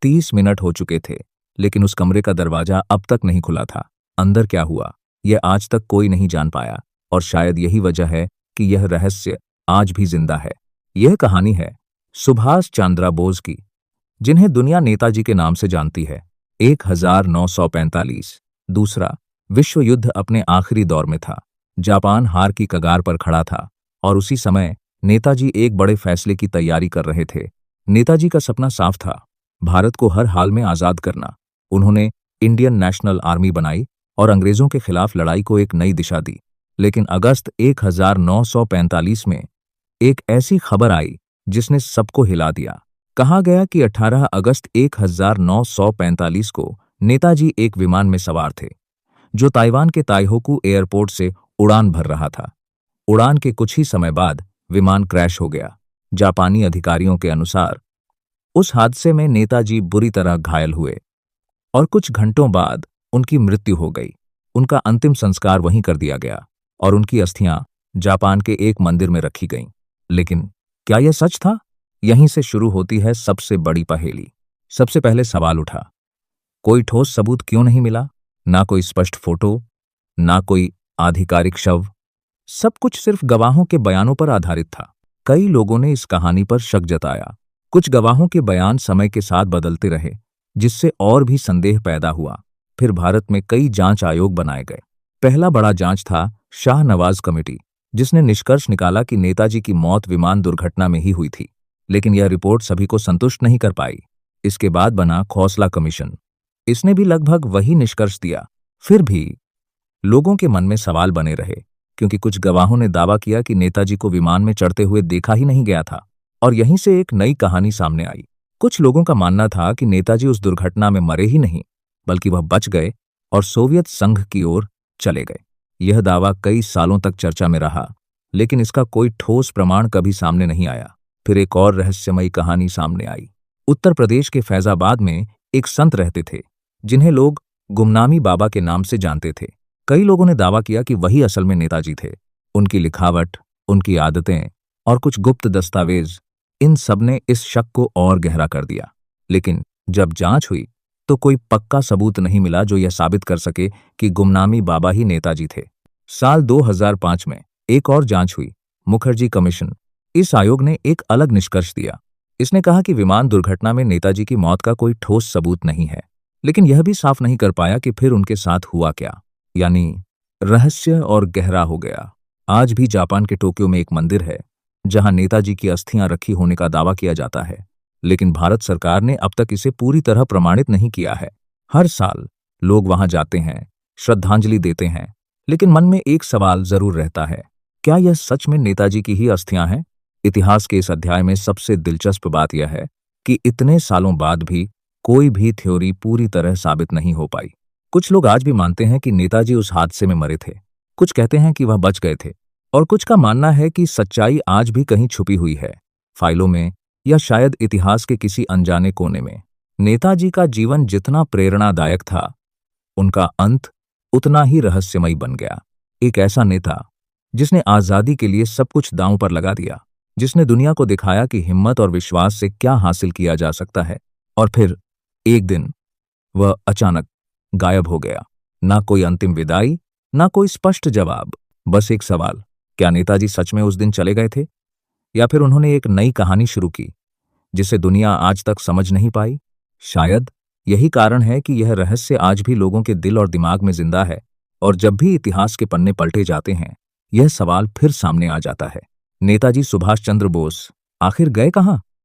30 minute हो चुके थे, लेकिन उस कमरे का दरवाजा अब तक नहीं खुला था। अंदर क्या हुआ, यह आज तक कोई नहीं जान पाया, और शायद यही वजह है कि यह रहस्य आज भी जिंदा है। यह कहानी है सुभाष चंद्र बोस की, जिन्हें दुनिया नेताजी के नाम से जानती है। 1945 दूसरा विश्व युद्ध अपने आखिरी दौर में था। जापान हार की कगार पर खड़ा था, और उसी समय नेताजी एक बड़े फैसले की तैयारी कर रहे थे। नेताजी का सपना साफ था, भारत को हर हाल में आजाद करना। उन्होंने इंडियन नेशनल आर्मी बनाई और अंग्रेजों के खिलाफ लड़ाई को एक नई दिशा दी। लेकिन अगस्त 1945 में एक ऐसी खबर आई जिसने सबको हिला दिया। कहा गया कि 18 अगस्त 1945 को नेताजी एक विमान में सवार थे, जो ताइवान के ताइहोकू एयरपोर्ट से उड़ान भर रहा था। उड़ान के कुछ ही समय बाद विमान क्रैश हो गया। जापानी अधिकारियों के अनुसार उस हादसे में नेताजी बुरी तरह घायल हुए और कुछ घंटों बाद उनकी मृत्यु हो गई। उनका अंतिम संस्कार वहीं कर दिया गया और उनकी अस्थियां जापान के एक मंदिर में रखी गईं। लेकिन क्या यह सच था? यहीं से शुरू होती है सबसे बड़ी पहेली। सबसे पहले सवाल उठा, कोई ठोस सबूत क्यों नहीं मिला? ना कोई स्पष्ट फोटो, ना कोई आधिकारिक शव, सब कुछ सिर्फ गवाहों के बयानों पर आधारित था। कई लोगों ने इस कहानी पर शक जताया। कुछ गवाहों के बयान समय के साथ बदलते रहे, जिससे और भी संदेह पैदा हुआ। फिर भारत में कई जांच आयोग बनाए गए। पहला बड़ा जांच था शाहनवाज कमेटी, जिसने निष्कर्ष निकाला कि नेताजी की मौत विमान दुर्घटना में ही हुई थी। लेकिन यह रिपोर्ट सभी को संतुष्ट नहीं कर पाई। इसके बाद बना खौसला कमीशन, इसने भी लगभग वही निष्कर्ष दिया। फिर भी लोगों के मन में सवाल बने रहे, क्योंकि कुछ गवाहों ने दावा किया कि नेताजी को विमान में चढ़ते हुए देखा ही नहीं गया था। और यहीं से एक नई कहानी सामने आई। कुछ लोगों का मानना था कि नेताजी उस दुर्घटना में मरे ही नहीं, बल्कि वह बच गए और सोवियत संघ की ओर चले गए। यह दावा कई सालों तक चर्चा में रहा, लेकिन इसका कोई ठोस प्रमाण कभी सामने नहीं आया। फिर एक और रहस्यमयी कहानी सामने आई। उत्तर प्रदेश के फैजाबाद में एक संत रहते थे, जिन्हें लोग गुमनामी बाबा के नाम से जानते थे। कई लोगों ने दावा किया कि वही असल में नेताजी थे। उनकी लिखावट, उनकी आदतें और कुछ गुप्त दस्तावेज, इन सब ने इस शक को और गहरा कर दिया। लेकिन जब जांच हुई तो कोई पक्का सबूत नहीं मिला जो यह साबित कर सके कि गुमनामी बाबा ही नेताजी थे। साल 2005 में एक और जांच हुई, मुखर्जी कमीशन। इस आयोग ने एक अलग निष्कर्ष दिया। इसने कहा कि विमान दुर्घटना में नेताजी की मौत का कोई ठोस सबूत नहीं है, लेकिन यह भी साफ नहीं कर पाया कि फिर उनके साथ हुआ क्या। यानी रहस्य और गहरा हो गया। आज भी जापान के टोक्यो में एक मंदिर है जहां नेताजी की अस्थियां रखी होने का दावा किया जाता है, लेकिन भारत सरकार ने अब तक इसे पूरी तरह प्रमाणित नहीं किया है। हर साल लोग वहां जाते हैं, श्रद्धांजलि देते हैं, लेकिन मन में एक सवाल जरूर रहता है, क्या यह सच में नेताजी की ही अस्थियां हैं? इतिहास के इस अध्याय में सबसे दिलचस्प बात यह है कि इतने सालों बाद भी कोई भी थ्योरी पूरी तरह साबित नहीं हो पाई। कुछ लोग आज भी मानते हैं कि नेताजी उस हादसे में मरे थे, कुछ कहते हैं कि वह बच गए थे, और कुछ का मानना है कि सच्चाई आज भी कहीं छुपी हुई है, फाइलों में या शायद इतिहास के किसी अनजाने कोने में। नेताजी का जीवन जितना प्रेरणादायक था, उनका अंत उतना ही रहस्यमयी बन गया। एक ऐसा नेता जिसने आजादी के लिए सब कुछ दांव पर लगा दिया, जिसने दुनिया को दिखाया कि हिम्मत और विश्वास से क्या हासिल किया जा सकता है, और फिर एक दिन वह अचानक गायब हो गया। ना कोई अंतिम विदाई, ना कोई स्पष्ट जवाब, बस एक सवाल, क्या नेताजी सच में उस दिन चले गए थे, या फिर उन्होंने एक नई कहानी शुरू की जिसे दुनिया आज तक समझ नहीं पाई? शायद यही कारण है कि यह रहस्य आज भी लोगों के दिल और दिमाग में जिंदा है, और जब भी इतिहास के पन्ने पलटे जाते हैं, यह सवाल फिर सामने आ जाता है, नेताजी सुभाष चंद्र बोस आखिर गए कहां?